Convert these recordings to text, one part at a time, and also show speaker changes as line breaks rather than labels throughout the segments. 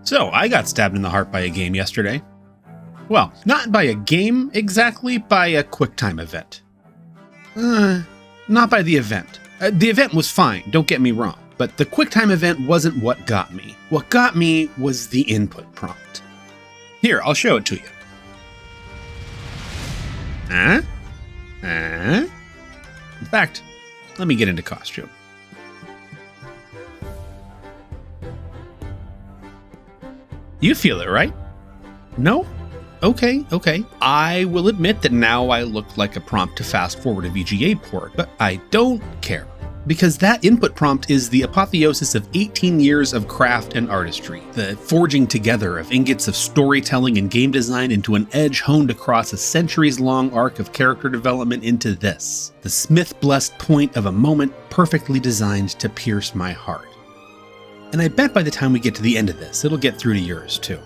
So, I got stabbed in the heart by a game yesterday. Well, not by a game exactly, by a quicktime event. Not by the event. The event was fine, don't get me wrong, but the quicktime event wasn't what got me. What got me was the input prompt. Here, I'll show it to you. In fact, let me get into costume. You feel it, right? No? Okay. I will admit that now I look like a prompt to fast forward a VGA port, but I don't care. Because that input prompt is the apotheosis of 18 years of craft and artistry, the forging together of ingots of storytelling and game design into an edge honed across a centuries-long arc of character development into this, the Smith-blessed point of a moment perfectly designed to pierce my heart. And I bet by the time we get to the end of this, it'll get through to yours too.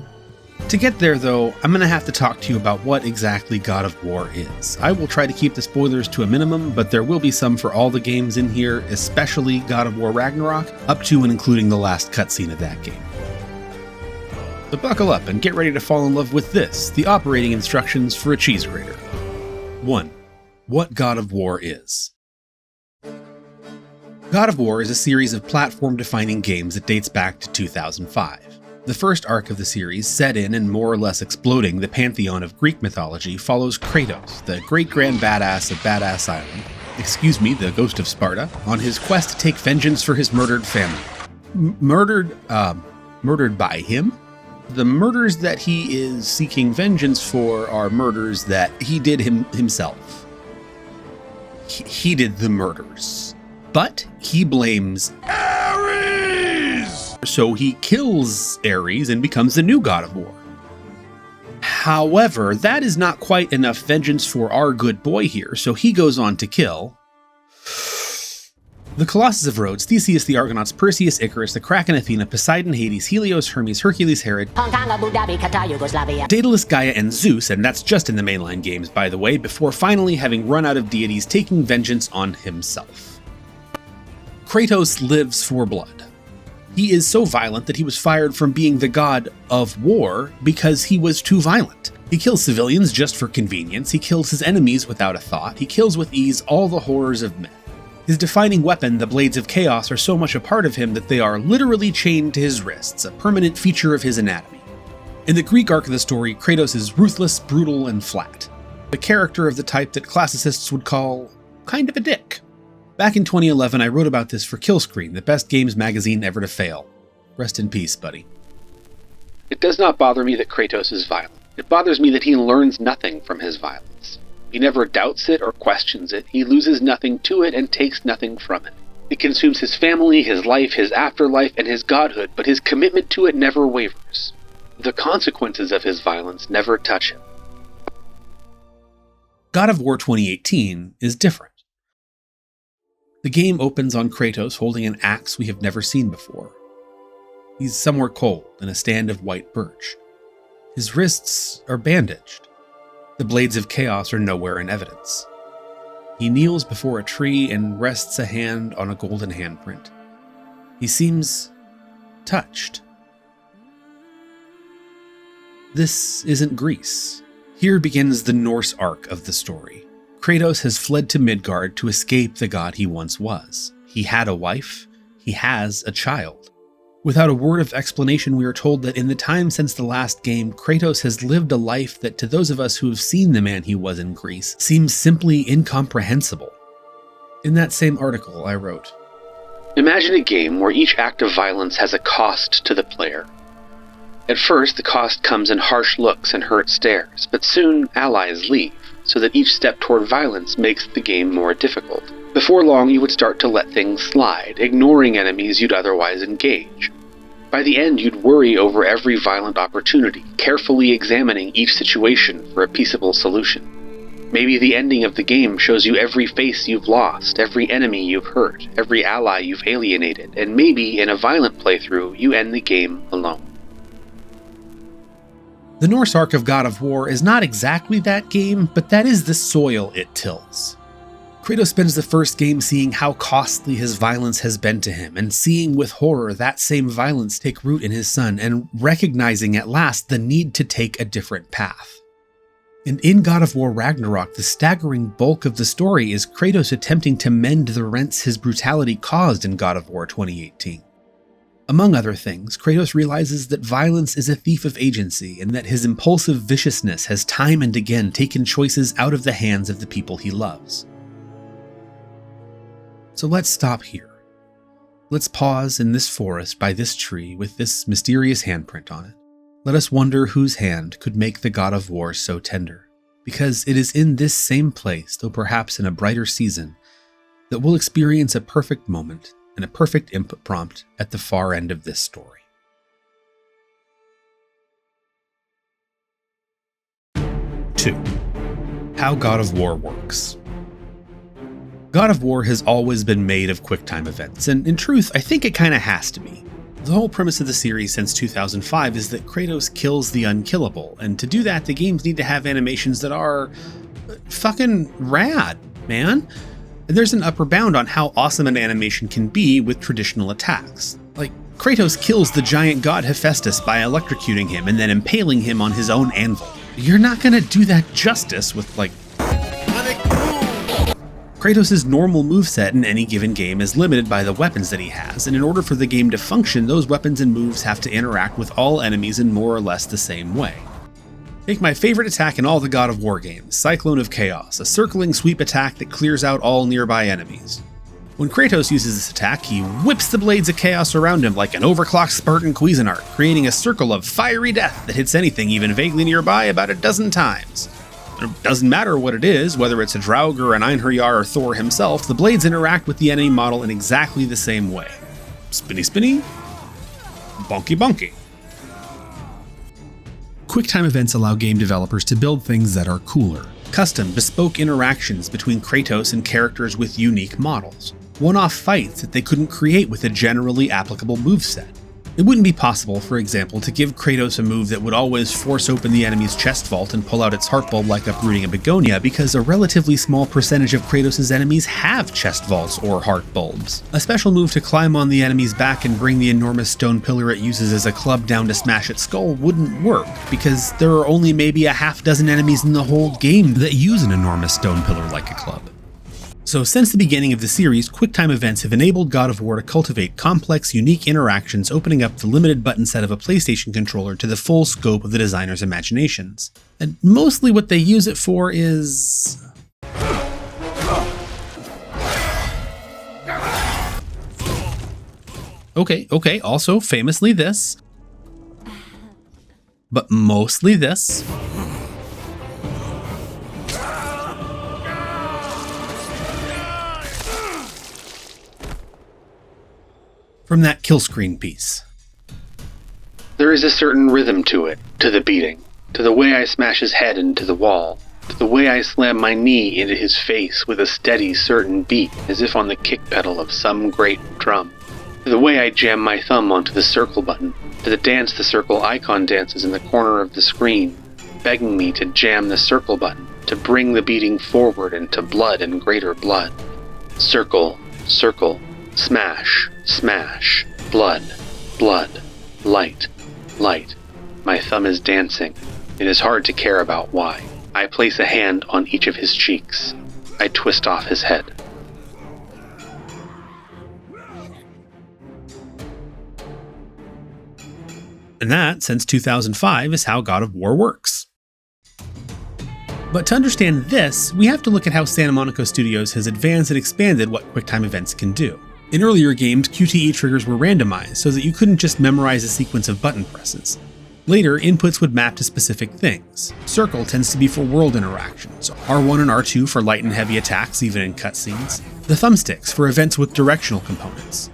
To get there, though, I'm going to have to talk to you about what exactly God of War is. I will try to keep the spoilers to a minimum, but there will be some for all the games in here, especially God of War Ragnarok, up to and including the last cutscene of that game. So buckle up and get ready to fall in love with this, the operating instructions for a cheese grater. 1. What God of War is. God of War is a series of platform-defining games that dates back to 2005. The first arc of the series, set in and more or less exploding the pantheon of Greek mythology, follows Kratos, the great-grand badass of Badass Island, the ghost of Sparta, on his quest to take vengeance for his murdered family. Murdered by him? The murders that he is seeking vengeance for are murders that he did himself. He did the murders. But he blames Ares! So he kills Ares and becomes the new God of War. However, that is not quite enough vengeance for our good boy here, so he goes on to kill the Colossus of Rhodes, Theseus, the Argonauts, Perseus, Icarus, the Kraken, Athena, Poseidon, Hades, Helios, Hermes, Hercules, Herod, Daedalus, Gaia, and Zeus, and that's just in the mainline games, by the way, before finally having run out of deities, taking vengeance on himself. Kratos lives for blood. He is so violent that he was fired from being the god of war because he was too violent. He kills civilians just for convenience, he kills his enemies without a thought, he kills with ease all the horrors of myth. His defining weapon, the Blades of Chaos, are so much a part of him that they are literally chained to his wrists, a permanent feature of his anatomy. In the Greek arc of the story, Kratos is ruthless, brutal, and flat. The character of the type that classicists would call kind of a dick. Back in 2011, I wrote about this for Killscreen, the best games magazine ever to fail. Rest in peace, buddy.
It does not bother me that Kratos is violent. It bothers me that he learns nothing from his violence. He never doubts it or questions it. He loses nothing to it and takes nothing from it. It consumes his family, his life, his afterlife, and his godhood, but his commitment to it never wavers. The consequences of his violence never touch him.
God of War 2018 is different. The game opens on Kratos holding an axe we have never seen before. He's somewhere cold in a stand of white birch. His wrists are bandaged. The Blades of Chaos are nowhere in evidence. He kneels before a tree and rests a hand on a golden handprint. He seems touched. This isn't Greece. Here begins the Norse arc of the story. Kratos has fled to Midgard to escape the god he once was. He had a wife. He has a child. Without a word of explanation, we are told that in the time since the last game, Kratos has lived a life that to those of us who have seen the man he was in Greece seems simply incomprehensible. In that same article, I wrote,
Imagine a game where each act of violence has a cost to the player. At first, the cost comes in harsh looks and hurt stares, but soon allies leave, so that each step toward violence makes the game more difficult. Before long, you would start to let things slide, ignoring enemies you'd otherwise engage. By the end, you'd worry over every violent opportunity, carefully examining each situation for a peaceable solution. Maybe the ending of the game shows you every face you've lost, every enemy you've hurt, every ally you've alienated, and maybe in a violent playthrough, you end the game alone.
The Norse arc of God of War is not exactly that game, but that is the soil it tills. Kratos spends the first game seeing how costly his violence has been to him, and seeing with horror that same violence take root in his son, and recognizing at last the need to take a different path. And in God of War Ragnarok, the staggering bulk of the story is Kratos attempting to mend the rents his brutality caused in God of War 2018. Among other things, Kratos realizes that violence is a thief of agency, and that his impulsive viciousness has time and again taken choices out of the hands of the people he loves. So let's stop here. Let's pause in this forest by this tree with this mysterious handprint on it. Let us wonder whose hand could make the God of War so tender. Because it is in this same place, though perhaps in a brighter season, that we'll experience a perfect moment and a perfect input prompt at the far end of this story. 2. How God of War works. God of War has always been made of quicktime events, and in truth, I think it kinda has to be. The whole premise of the series since 2005 is that Kratos kills the unkillable, and to do that, the games need to have animations that are fucking rad, man. And there's an upper bound on how awesome an animation can be with traditional attacks. Like, Kratos kills the giant god Hephaestus by electrocuting him and then impaling him on his own anvil. You're not gonna do that justice with, like, Kratos' normal moveset in any given game is limited by the weapons that he has, and in order for the game to function, those weapons and moves have to interact with all enemies in more or less the same way. Take my favorite attack in all the God of War games, Cyclone of Chaos, a circling sweep attack that clears out all nearby enemies. When Kratos uses this attack, he whips the blades of chaos around him like an overclocked Spartan Cuisinart, creating a circle of fiery death that hits anything even vaguely nearby about a dozen times. It doesn't matter what it is, whether it's a Draugr, an Einherjar, or Thor himself, the blades interact with the enemy model in exactly the same way. Spinny spinny, bonky bonky. QuickTime events allow game developers to build things that are cooler. Custom, bespoke interactions between Kratos and characters with unique models. One-off fights that they couldn't create with a generally applicable moveset. It wouldn't be possible, for example, to give Kratos a move that would always force open the enemy's chest vault and pull out its heart bulb like uprooting a begonia, because a relatively small percentage of Kratos' enemies have chest vaults or heart bulbs. A special move to climb on the enemy's back and bring the enormous stone pillar it uses as a club down to smash its skull wouldn't work, because there are only maybe a half dozen enemies in the whole game that use an enormous stone pillar like a club. So since the beginning of the series, QuickTime events have enabled God of War to cultivate complex, unique interactions, opening up the limited button set of a PlayStation controller to the full scope of the designer's imaginations. And mostly what they use it for is... Okay, also famously this. But mostly this. From that kill screen piece.
There is a certain rhythm to it, to the beating, to the way I smash his head into the wall, to the way I slam my knee into his face with a steady, certain beat, as if on the kick pedal of some great drum, to the way I jam my thumb onto the circle button, to the dance the circle icon dances in the corner of the screen, begging me to jam the circle button, to bring the beating forward into blood and greater blood. Circle, circle, smash, smash, blood, blood, light, light. My thumb is dancing. It is hard to care about why. I place a hand on each of his cheeks. I twist off his head.
And that, since 2005, is how God of War works. But to understand this, we have to look at how Santa Monica Studios has advanced and expanded what QuickTime events can do. In earlier games, QTE triggers were randomized so that you couldn't just memorize a sequence of button presses. Later, inputs would map to specific things. Circle tends to be for world interactions, R1 and R2 for light and heavy attacks, even in cutscenes, the thumbsticks for events with directional components.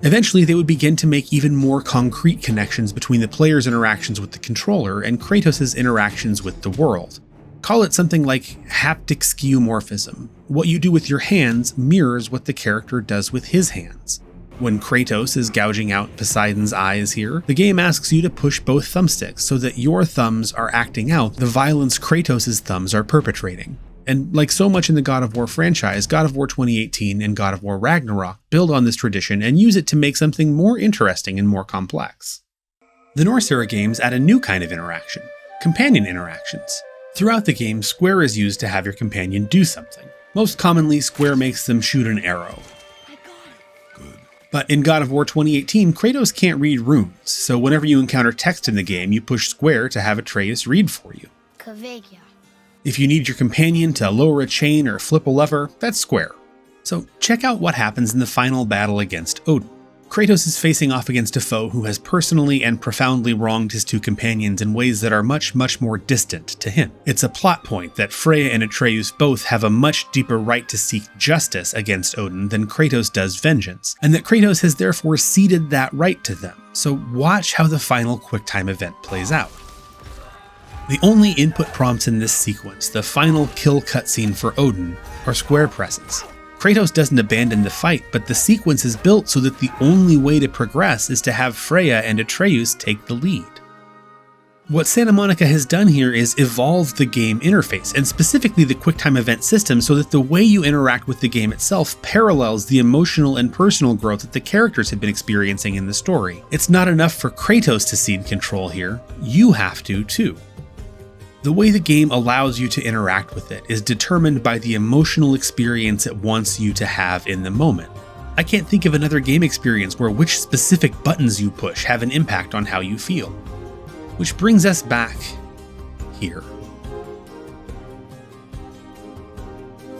Eventually, they would begin to make even more concrete connections between the player's interactions with the controller and Kratos' interactions with the world. Call it something like haptic skeuomorphism. What you do with your hands mirrors what the character does with his hands. When Kratos is gouging out Poseidon's eyes here, the game asks you to push both thumbsticks so that your thumbs are acting out the violence Kratos' thumbs are perpetrating. And like so much in the God of War franchise, God of War 2018 and God of War Ragnarok build on this tradition and use it to make something more interesting and more complex. The Norse-era games add a new kind of interaction, companion interactions. Throughout the game, square is used to have your companion do something. Most commonly, square makes them shoot an arrow. But in God of War 2018, Kratos can't read runes, so whenever you encounter text in the game, you push square to have Atreus read for you. If you need your companion to lower a chain or flip a lever, that's square. So check out what happens in the final battle against Odin. Kratos is facing off against a foe who has personally and profoundly wronged his two companions in ways that are much, much more distant to him. It's a plot point that Freya and Atreus both have a much deeper right to seek justice against Odin than Kratos does vengeance, and that Kratos has therefore ceded that right to them. So watch how the final quicktime event plays out. The only input prompts in this sequence, the final kill cutscene for Odin, are square presses. Kratos doesn't abandon the fight, but the sequence is built so that the only way to progress is to have Freya and Atreus take the lead. What Santa Monica has done here is evolve the game interface, and specifically the QuickTime event system, so that the way you interact with the game itself parallels the emotional and personal growth that the characters have been experiencing in the story. It's not enough for Kratos to cede control here, you have to too. The way the game allows you to interact with it is determined by the emotional experience it wants you to have in the moment. I can't think of another game experience where which specific buttons you push have an impact on how you feel. Which brings us back here.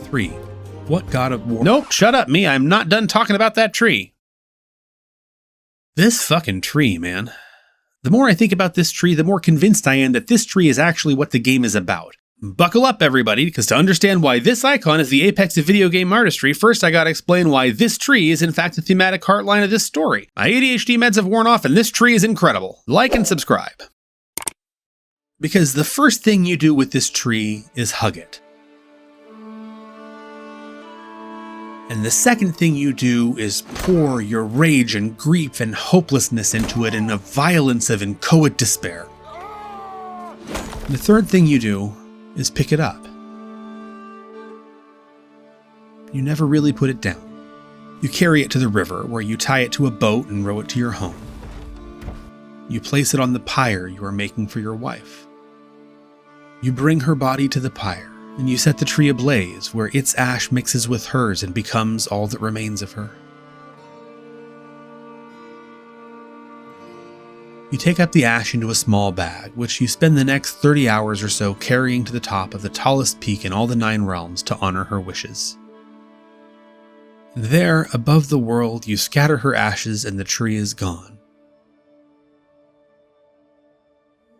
3. What God of War? Nope, shut up, me. I'm not done talking about that tree. This fucking tree, man. The more I think about this tree, the more convinced I am that this tree is actually what the game is about. Buckle up, everybody, because to understand why this icon is the apex of video game artistry, first I gotta explain why this tree is in fact the thematic heartline of this story. My ADHD meds have worn off and this tree is incredible. Like and subscribe. Because the first thing you do with this tree is hug it. And the second thing you do is pour your rage and grief and hopelessness into it in a violence of inchoate despair. And the third thing you do is pick it up. You never really put it down. You carry it to the river, where you tie it to a boat and row it to your home. You place it on the pyre you are making for your wife. You bring her body to the pyre, and you set the tree ablaze, where its ash mixes with hers and becomes all that remains of her. You take up the ash into a small bag, which you spend the next 30 hours or so carrying to the top of the tallest peak in all the 9 realms to honor her wishes. And there, above the world, you scatter her ashes and the tree is gone.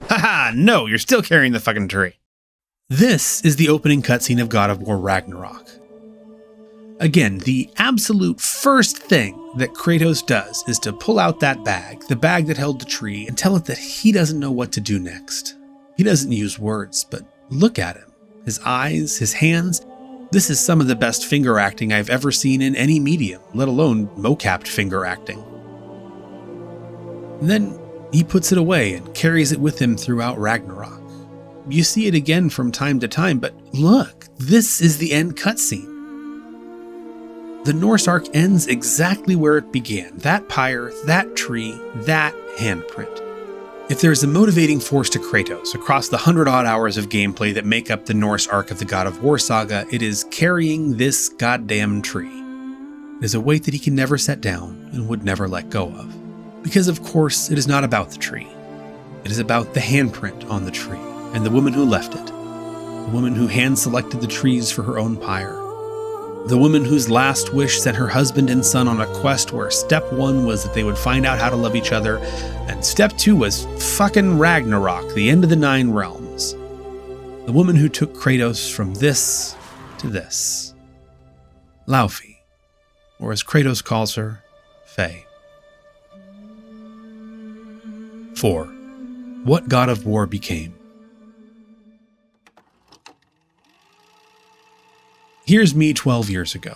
Haha, no, you're still carrying the fucking tree. This is the opening cutscene of God of War Ragnarok. Again, the absolute first thing that Kratos does is to pull out that bag, the bag that held the tree, and tell it that he doesn't know what to do next. He doesn't use words, but look at him. His eyes, his hands. This is some of the best finger acting I've ever seen in any medium, let alone mocapped finger acting. And then he puts it away and carries it with him throughout Ragnarok. You see it again from time to time, but look, this is the end cutscene. The Norse arc ends exactly where it began. That pyre, that tree, that handprint. If there's a motivating force to Kratos across the 100-odd hours of gameplay that make up the Norse arc of the God of War saga, it is carrying this goddamn tree. It is a weight that he can never set down and would never let go of. Because of course, it is not about the tree. It is about the handprint on the tree. And the woman who left it. The woman who hand-selected the trees for her own pyre. The woman whose last wish sent her husband and son on a quest where step 1 was that they would find out how to love each other, and step 2 was fucking Ragnarok, the end of the 9 realms. The woman who took Kratos from this to this. Laufey, or as Kratos calls her, Faye. 4. What God of War became. Here's me 12 years ago.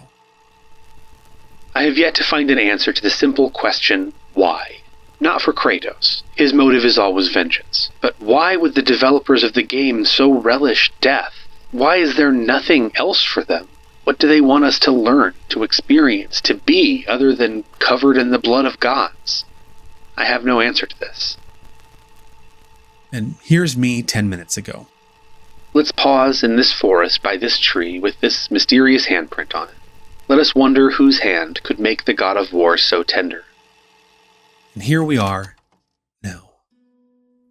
I have yet to find an answer to the simple question, why? Not for Kratos. His motive is always vengeance. But why would the developers of the game so relish death? Why is there nothing else for them? What do they want us to learn, to experience, to be, other than covered in the blood of gods? I have no answer to this.
And here's me 10 minutes ago.
Let's pause in this forest by this tree with this mysterious handprint on it. Let us wonder whose hand could make the god of war so tender.
And here we are now.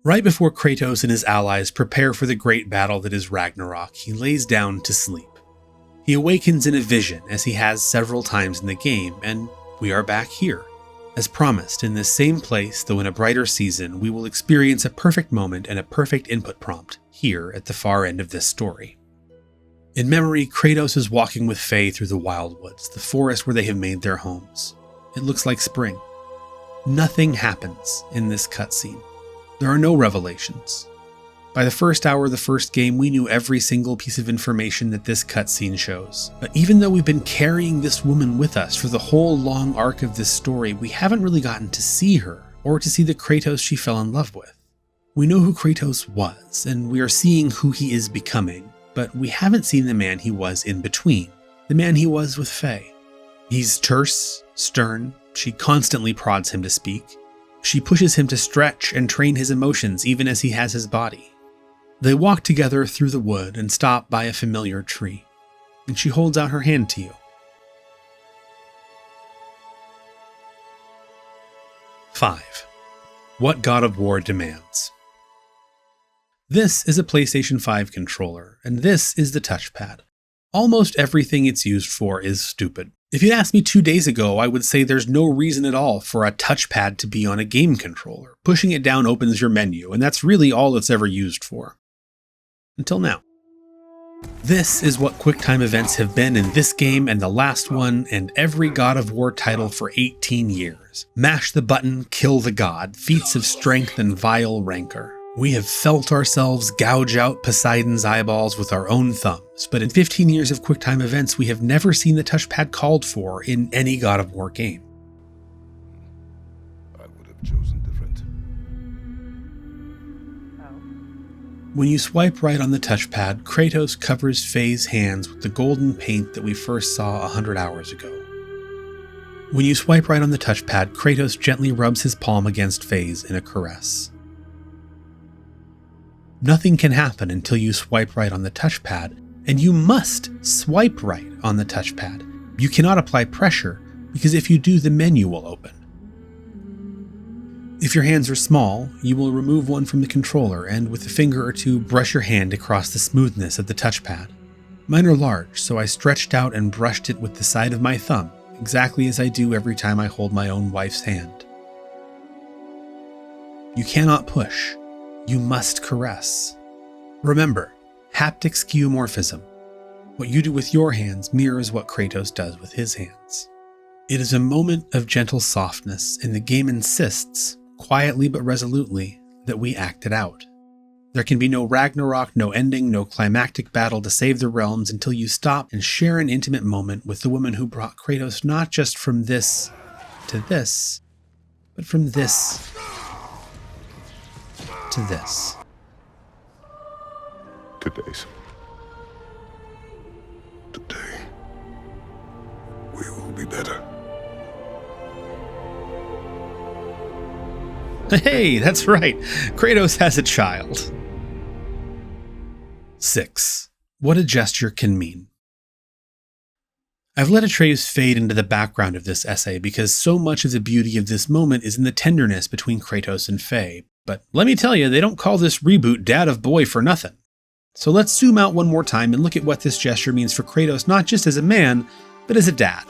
Right before Kratos and his allies prepare for the great battle that is Ragnarok, he lays down to sleep. He awakens in a vision, as he has several times in the game, and we are back here. As promised, in this same place, though in a brighter season, we will experience a perfect moment and a perfect input prompt, here at the far end of this story. In memory, Kratos is walking with Faye through the wildwoods, the forest where they have made their homes. It looks like spring. Nothing happens in this cutscene. There are no revelations. By the first hour of the first game, we knew every single piece of information that this cutscene shows. But even though we've been carrying this woman with us for the whole long arc of this story, we haven't really gotten to see her, or to see the Kratos she fell in love with. We know who Kratos was, and we are seeing who he is becoming, but we haven't seen the man he was in between, the man he was with Faye. He's terse, stern, she constantly prods him to speak. She pushes him to stretch and train his emotions even as he has his body. They walk together through the wood and stop by a familiar tree, and she holds out her hand to you. 5. What God of War demands. This is a PlayStation 5 controller, and this is the touchpad. Almost everything it's used for is stupid. If you'd asked me 2 days ago, I would say there's no reason at all for a touchpad to be on a game controller. Pushing it down opens your menu, and that's really all it's ever used for. Until now. This is what quicktime events have been in this game and the last one and every God of War title for 18 years. Mash the button, kill the god, feats of strength and vile rancor. We have felt ourselves gouge out Poseidon's eyeballs with our own thumbs, but in 15 years of quicktime events, we have never seen the touchpad called for in any God of War game.
I would have chosen different.
When you swipe right on the touchpad, Kratos covers Faye's hands with the golden paint that we first saw 100 hours ago. When you swipe right on the touchpad, Kratos gently rubs his palm against Faye's in a caress. Nothing can happen until you swipe right on the touchpad, and you must swipe right on the touchpad. You cannot apply pressure, because if you do, the menu will open. If your hands are small, you will remove one from the controller and with a finger or two brush your hand across the smoothness of the touchpad. Mine are large, so I stretched out and brushed it with the side of my thumb, exactly as I do every time I hold my own wife's hand. You cannot push. You must caress. Remember, haptic skeuomorphism. What you do with your hands mirrors what Kratos does with his hands. It is a moment of gentle softness, and the game insists, quietly but resolutely, that we act it out. There can be no Ragnarok, no ending, no climactic battle to save the realms until you stop and share an intimate moment with the woman who brought Kratos not just from this to this, but from this to this.
Today, we will be better.
Hey, that's right. Kratos has a child. 6. What a gesture can mean. I've let Atreus fade into the background of this essay because so much of the beauty of this moment is in the tenderness between Kratos and Faye. But let me tell you, they don't call this reboot Dad of Boy for nothing. So let's zoom out one more time and look at what this gesture means for Kratos, not just as a man, but as a dad.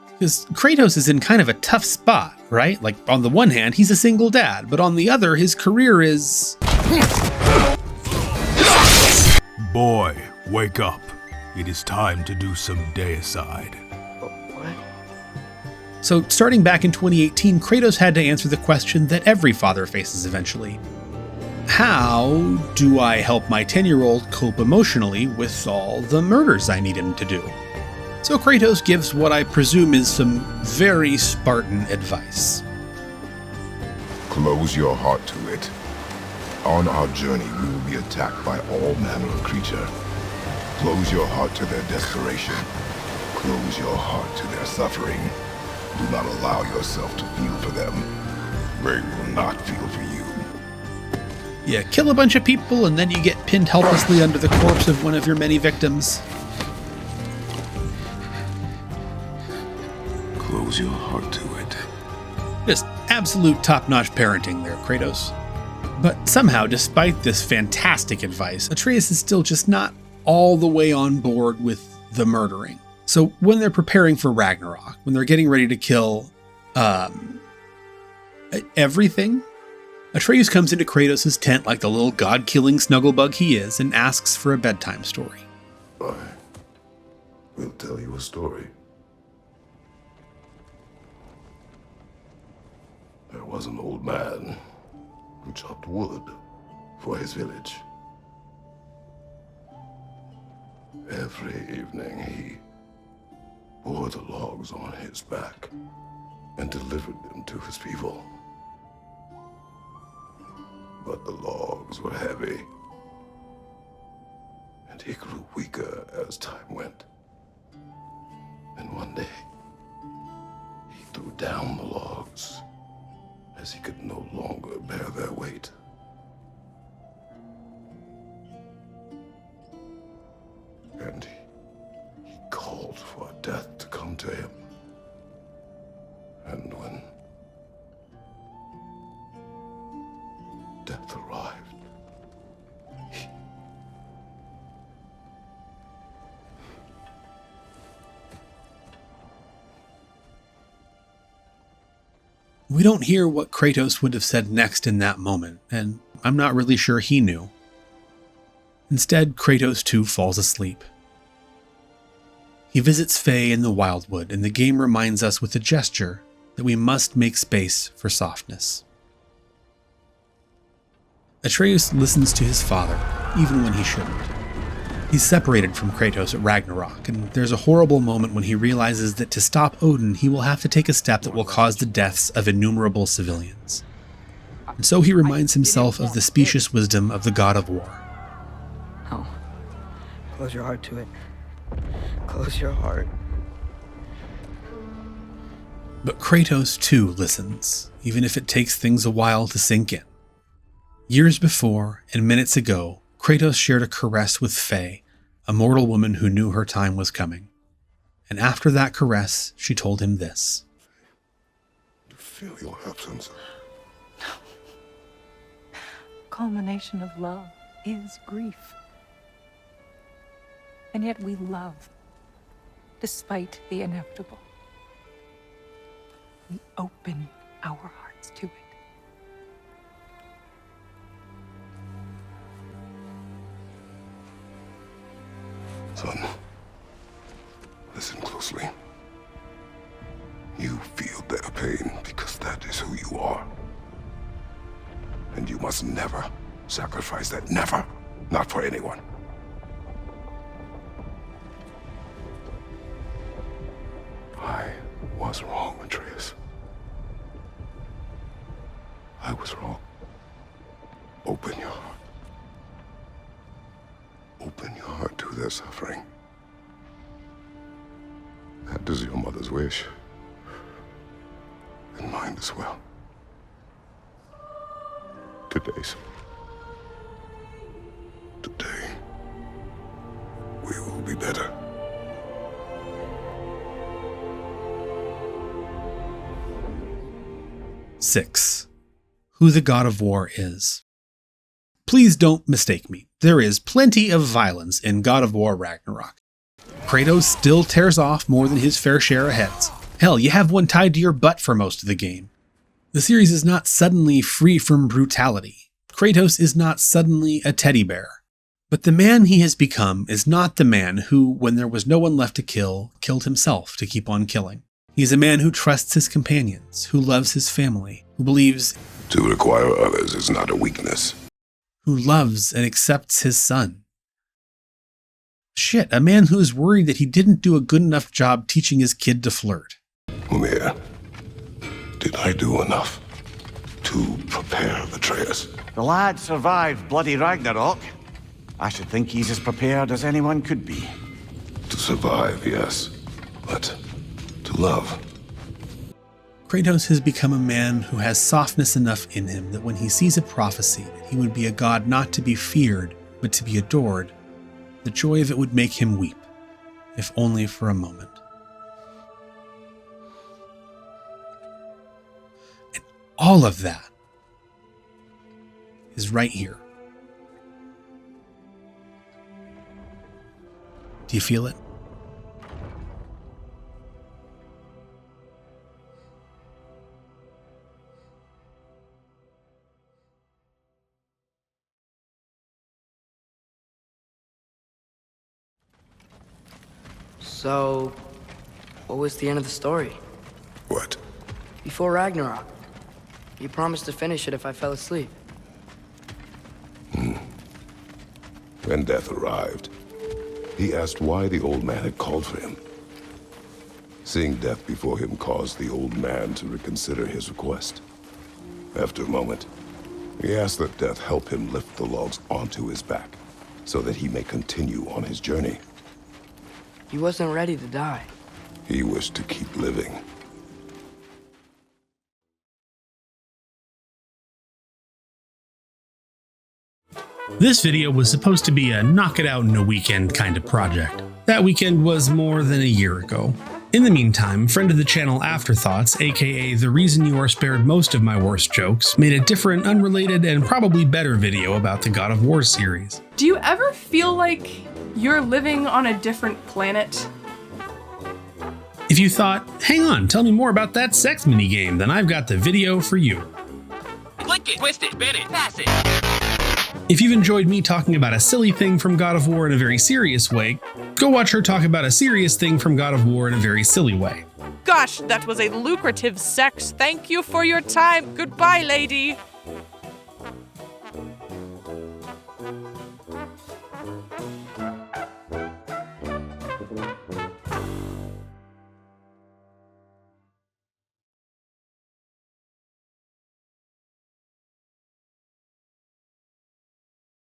Because Kratos is in kind of a tough spot, right? Like, on the one hand, he's a single dad, but on the other, his career is...
Boy, wake up. It is time to do some deicide.
So, starting back in 2018, Kratos had to answer the question that every father faces eventually. How do I help my 10-year-old cope emotionally with all the murders I need him to do? So Kratos gives what I presume is some very Spartan advice.
Close your heart to it. On our journey, we will be attacked by all manner of creature. Close your heart to their desperation. Close your heart to their suffering. Do not allow yourself to feel for them. They will not feel for you.
Yeah, kill a bunch of people and then you get pinned helplessly under the corpse of one of your many victims.
Close your heart to it.
Just absolute top-notch parenting there, Kratos. But somehow, despite this fantastic advice, Atreus is still just not all the way on board with the murdering. So when they're preparing for Ragnarok, when they're getting ready to kill everything, Atreus comes into Kratos' tent like the little god-killing snugglebug he is and asks for a bedtime story.
I will tell you a story. There was an old man who chopped wood for his village. Every evening he bore the logs on his back and delivered them to his people. But the logs were heavy, and he grew weaker as time went. And one day, he threw down the logs as he could no longer bear their weight. And he called for death to come to him. And when death arrived,
We don't hear what Kratos would have said next in that moment, and I'm not really sure he knew. Instead, Kratos too falls asleep. He visits Faye in the Wildwood, and the game reminds us with a gesture that we must make space for softness. Atreus listens to his father, even when he shouldn't. He's separated from Kratos at Ragnarok, and there's a horrible moment when he realizes that to stop Odin, he will have to take a step that will cause the deaths of innumerable civilians. And so he reminds himself of the specious wisdom of the god of war.
Oh, close your heart to it. Close your heart.
But Kratos too listens, even if it takes things a while to sink in. Years before, and minutes ago, Kratos shared a caress with Faye, a mortal woman who knew her time was coming. And after that caress, she told him this.
to feel your absence.
Culmination of love is grief. And yet we love, despite the inevitable. We open our hearts to it.
Son, listen closely. You feel their pain because that is who you are. And you must never sacrifice that. Never. Not for anyone. I was wrong, Atreus. I was wrong. Open your heart. Open your heart to their suffering. That is your mother's wish. And mine as well. Today's. Today, we will be better.
Six. Who the God of War is. Please don't mistake me. There is plenty of violence in God of War Ragnarok. Kratos still tears off more than his fair share of heads. Hell, you have one tied to your butt for most of the game. The series is not suddenly free from brutality. Kratos is not suddenly a teddy bear. But the man he has become is not the man who, when there was no one left to kill, killed himself to keep on killing. He's a man who trusts his companions, who loves his family, who believes
To require others is not a weakness.
who loves and accepts his son. Shit, a man who is worried that he didn't do a good enough job teaching his kid to flirt.
Umir, did I do enough to prepare Atreus?
The lad survived bloody Ragnarok. I should think he's as prepared as anyone could be.
To survive, yes. But to love.
Kratos has become a man who has softness enough in him that when he sees a prophecy that he would be a god not to be feared, but to be adored, the joy of it would make him weep, if only for a moment. And all of that is right here. Do you feel it?
So, what was the end of the story?
What?
Before Ragnarok, you promised to finish it if I fell asleep.
When death arrived, he asked why the old man had called for him. Seeing death before him caused the old man to reconsider his request. After a moment, he asked that death help him lift the logs onto his back, so that he may continue on his journey.
He wasn't ready to die.
He wished to keep living.
This video was supposed to be a knock it out in a weekend kind of project. That weekend was more than a year ago. In the meantime, friend of the channel Afterthoughts, aka the reason you are spared most of my worst jokes, made a different, unrelated, and probably better video about the God of War series.
Do you ever feel like you're living on a different planet?
If you thought, hang on, tell me more about that sex minigame, then I've got the video for you.
Click it, twist it, spin it, pass it.
If you've enjoyed me talking about a silly thing from God of War in a very serious way, go watch her talk about a serious thing from God of War in a very silly way.
Gosh, that was a lucrative sex. Thank you for your time. Goodbye, lady.